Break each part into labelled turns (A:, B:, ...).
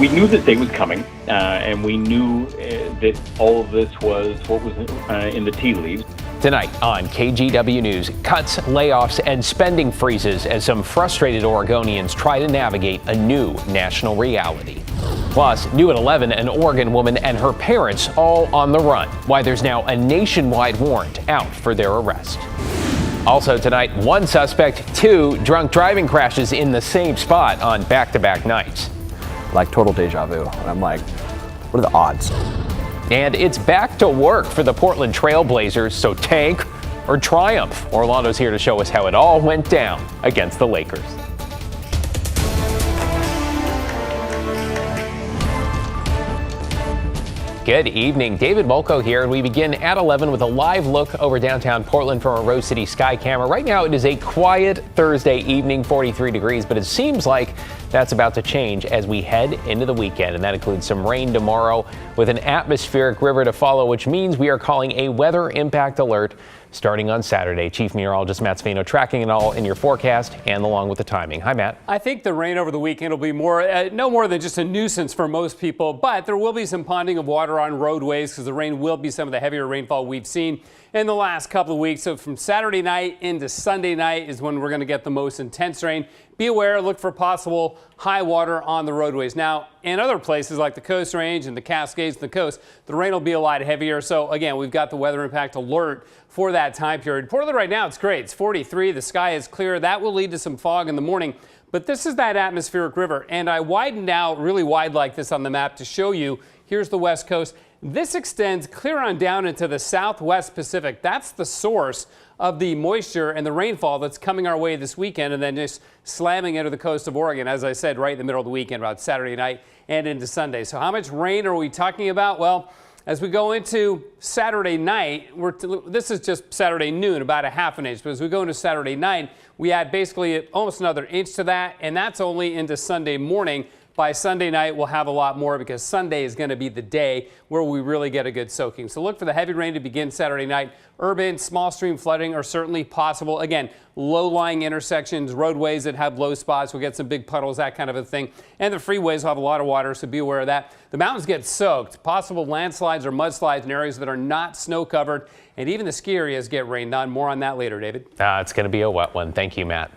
A: We knew this day was coming, and we knew that all of this was what was in the tea leaves.
B: Tonight on KGW News, cuts, layoffs, and spending freezes as some frustrated Oregonians try to navigate a new national reality. Plus, new at 11, an Oregon woman and her parents all on the run. Why there's now a nationwide warrant out for their arrest. Also tonight, one suspect, two drunk driving crashes in the same spot on back-to-back nights.
C: Like total deja vu. And I'm like, what are the odds?
B: And it's back to work for the Portland Trail Blazers, so tank or triumph? Orlando's here to show us how it all went down against the Lakers. Good evening, David Molko here, and we begin at 11 with a live look over downtown Portland from a Rose City Sky camera. Right now it is a quiet Thursday evening, 43 degrees, but it seems like that's about to change as we head into the weekend, and that includes some rain tomorrow with an atmospheric river to follow, which means we are calling a weather impact alert starting on Saturday. Chief Meteorologist Matt Spino tracking it all in your forecast and along with the timing. Hi, Matt.
D: I think the rain over the weekend will be no more than just a nuisance for most people, but there will be some ponding of water on roadways because the rain will be some of the heavier rainfall we've seen in the last couple of weeks. So from Saturday night into Sunday night is when we're going to get the most intense rain. Be aware, look for possible high water on the roadways. Now, in other places like the Coast Range and the Cascades and the coast, the rain will be a lot heavier. So again, we've got the weather impact alert for that time period. Portland right now, it's great. It's 43. The sky is clear. That will lead to some fog in the morning. But this is that atmospheric river. And I widened out really wide like this on the map to show you. Here's the West Coast. This extends clear on down into the Southwest Pacific. That's the source of the moisture and the rainfall that's coming our way this weekend and then just slamming into the coast of Oregon, as I said, right in the middle of the weekend, about Saturday night and into Sunday. So how much rain are we talking about? Well, as we go into Saturday night, this is just Saturday noon, about a half an inch. But as we go into Saturday night, we add basically almost another inch to that, and that's only into Sunday morning. By Sunday night, we'll have a lot more because Sunday is going to be the day where we really get a good soaking. So look for the heavy rain to begin Saturday night. Urban, small stream flooding are certainly possible. Again, low-lying intersections, roadways that have low spots. We'll get some big puddles, that kind of a thing. And the freeways will have a lot of water, so be aware of that. The mountains get soaked. Possible landslides or mudslides in areas that are not snow-covered. And even the ski areas get rained on. More on that later, David.
B: It's going to be a wet one. Thank you, Matt.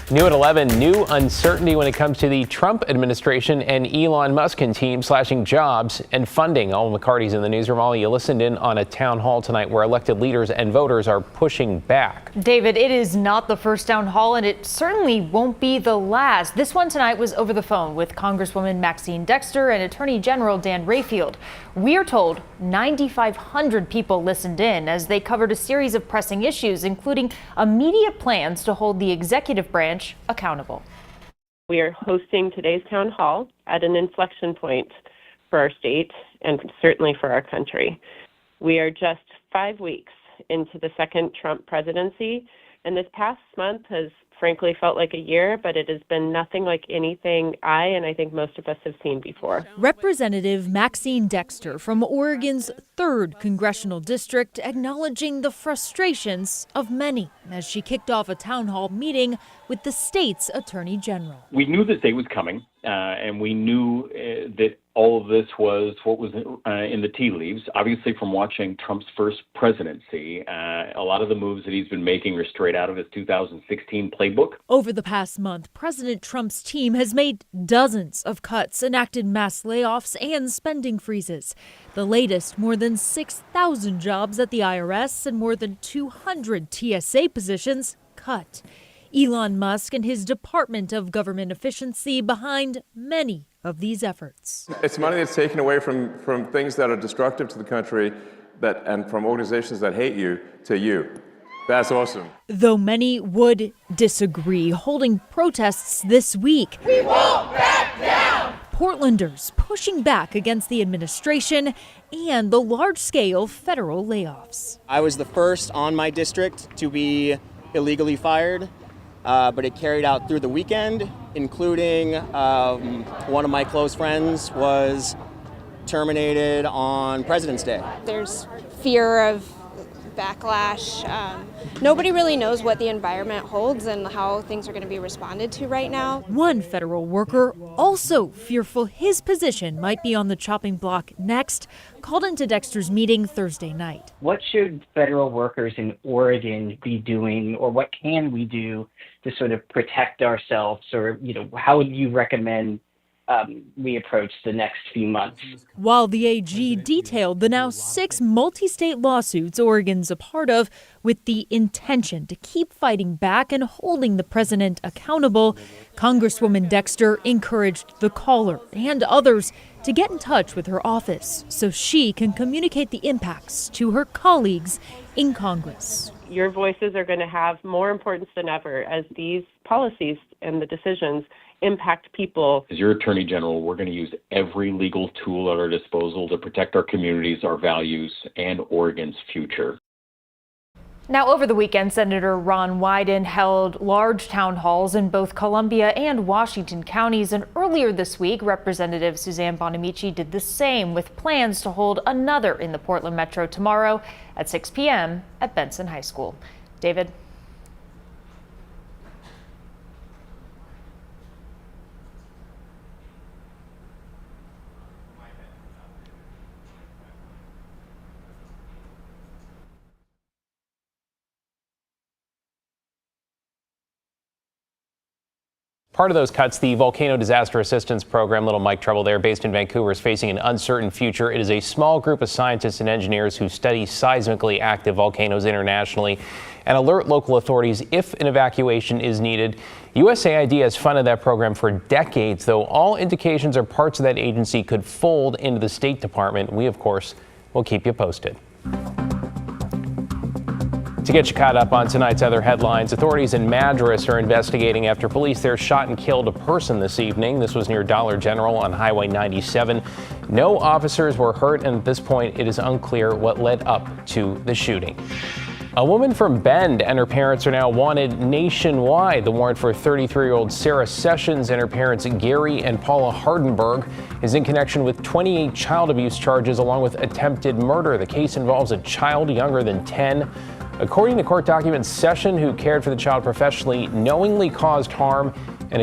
B: New at 11, new uncertainty when it comes to the Trump administration and Elon Musk and team slashing jobs and funding. Ollie McCarty's in the newsroom. Ollie, you listened in on a town hall tonight where elected leaders and voters are pushing back.
E: David, it is not the first town hall, and it certainly won't be the last. This one tonight was over the phone with Congresswoman Maxine Dexter and Attorney General Dan Rayfield. We are told 9,500 people listened in as they covered a series of pressing issues, including immediate plans to hold the executive branch accountable.
F: We are hosting today's town hall at an inflection point for our state and certainly for our country. We are just 5 weeks into the second Trump presidency, and this past month has frankly felt like a year, but it has been nothing like anything I think most of us have seen before.
G: Representative Maxine Dexter from Oregon's 3rd Congressional District acknowledging the frustrations of many as she kicked off a town hall meeting with the state's Attorney General.
A: We knew this day was coming, and we knew that all of this was what was in the tea leaves. Obviously, from watching Trump's first presidency, a lot of the moves that he's been making are straight out of his 2016 playbook.
G: Over the past month, President Trump's team has made dozens of cuts, enacted mass layoffs and spending freezes. The latest, more than 6,000 jobs at the IRS and more than 200 TSA positions cut. Elon Musk and his Department of Government Efficiency behind many of these efforts.
H: It's money that's taken away from things that are destructive to the country and from organizations that hate you to you. That's awesome.
G: Though many would disagree, holding protests this week.
I: We won't back down!
G: Portlanders pushing back against the administration and the large-scale federal layoffs.
J: I was the first on my district to be illegally fired. But it carried out through the weekend, including one of my close friends was terminated on President's Day.
K: There's fear of backlash. Nobody really knows what the environment holds and how things are going to be responded to right now.
G: One federal worker, also fearful his position might be on the chopping block next, called into Dexter's meeting Thursday night.
L: What should federal workers in Oregon be doing, or what can we do to sort of protect ourselves, or how would you recommend we approach the next few months?
G: While the AG detailed the now 6 multi-state lawsuits Oregon's a part of with the intention to keep fighting back and holding the president accountable, Congresswoman Dexter encouraged the caller and others to get in touch with her office so she can communicate the impacts to her colleagues in Congress.
F: Your voices are going to have more importance than ever as these policies and the decisions impact people.
A: As your Attorney General, we're going to use every legal tool at our disposal to protect our communities, our values, and Oregon's future.
E: Now, over the weekend, Senator Ron Wyden held large town halls in both Columbia and Washington counties. And earlier this week, Representative Suzanne Bonamici did the same with plans to hold another in the Portland Metro tomorrow at 6 p.m. at Benson High School. David.
B: Part of those cuts, the Volcano Disaster Assistance Program, little mic trouble there, based in Vancouver, is facing an uncertain future. It is a small group of scientists and engineers who study seismically active volcanoes internationally and alert local authorities if an evacuation is needed. USAID has funded that program for decades, though all indications are parts of that agency could fold into the State Department. We, of course, will keep you posted. To get you caught up on tonight's other headlines, authorities in Madras are investigating after police there shot and killed a person this evening. This was near Dollar General on Highway 97. No officers were hurt, and at this point, it is unclear what led up to the shooting. A woman from Bend and her parents are now wanted nationwide. The warrant for 33-year-old Sarah Sessions and her parents Gary and Paula Hardenberg is in connection with 28 child abuse charges along with attempted murder. The case involves a child younger than 10. According to court documents, Session, who cared for the child professionally, knowingly caused harm and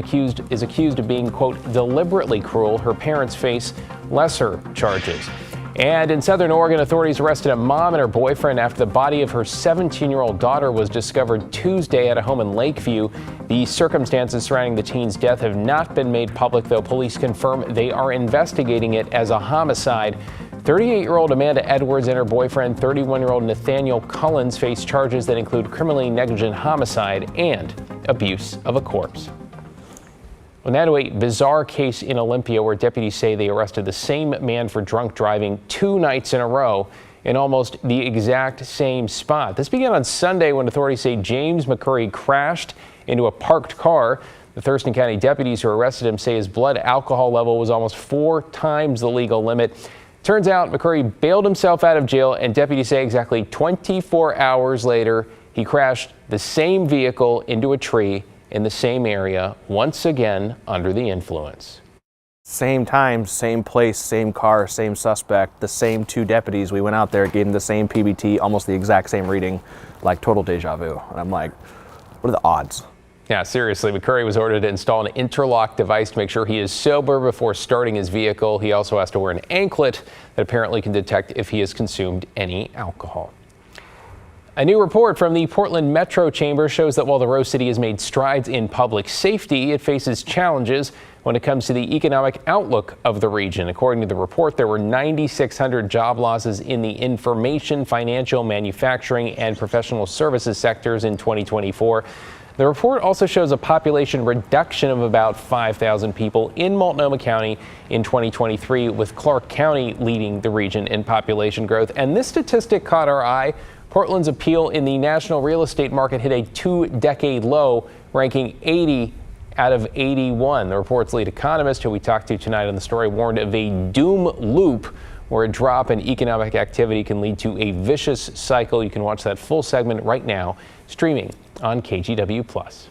B: is accused of being, quote, deliberately cruel. Her parents face lesser charges. And in Southern Oregon, authorities arrested a mom and her boyfriend after the body of her 17-year-old daughter was discovered Tuesday at a home in Lakeview. The circumstances surrounding the teen's death have not been made public, though police confirm they are investigating it as a homicide. 38-year-old Amanda Edwards and her boyfriend, 31-year-old Nathaniel Cullens, face charges that include criminally negligent homicide and abuse of a corpse. Well, now to a bizarre case in Olympia where deputies say they arrested the same man for drunk driving 2 nights in a row in almost the exact same spot. This began on Sunday when authorities say James McCurry crashed into a parked car. The Thurston County deputies who arrested him say his blood alcohol level was almost 4 times the legal limit. Turns out McCurry bailed himself out of jail, and deputies say exactly 24 hours later, he crashed the same vehicle into a tree in the same area, once again under the influence.
C: Same time, same place, same car, same suspect, the same 2 deputies. We went out there, gave him the same PBT, almost the exact same reading, like total deja vu. And I'm like, what are the odds?
B: Yeah, seriously, McCurry was ordered to install an interlock device to make sure he is sober before starting his vehicle. He also has to wear an anklet that apparently can detect if he has consumed any alcohol. A new report from the Portland Metro Chamber shows that while the Rose City has made strides in public safety, it faces challenges when it comes to the economic outlook of the region. According to the report, there were 9,600 job losses in the information, financial, manufacturing, and professional services sectors in 2024. The report also shows a population reduction of about 5,000 people in Multnomah County in 2023, with Clark County leading the region in population growth. And this statistic caught our eye. Portland's appeal in the national real estate market hit a 2-decade low, ranking 80 out of 81. The report's lead economist, who we talked to tonight on the story, warned of a doom loop where a drop in economic activity can lead to a vicious cycle. You can watch that full segment right now, streaming on KGW+.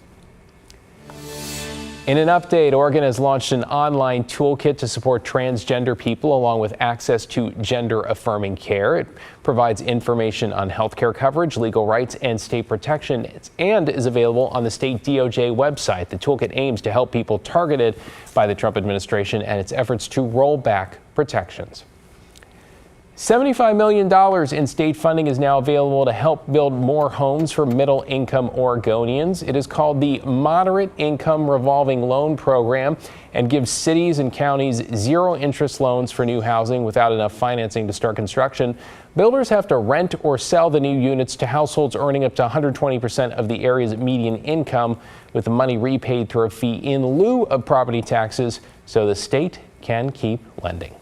B: In an update, Oregon has launched an online toolkit to support transgender people along with access to gender-affirming care. It provides information on health care coverage, legal rights, and state protection, and is available on the state DOJ website. The toolkit aims to help people targeted by the Trump administration and its efforts to roll back protections. $75 million in state funding is now available to help build more homes for middle-income Oregonians. It is called the Moderate Income Revolving Loan Program and gives cities and counties zero-interest loans for new housing without enough financing to start construction. Builders have to rent or sell the new units to households earning up to 120% of the area's median income, with the money repaid through a fee in lieu of property taxes so the state can keep lending.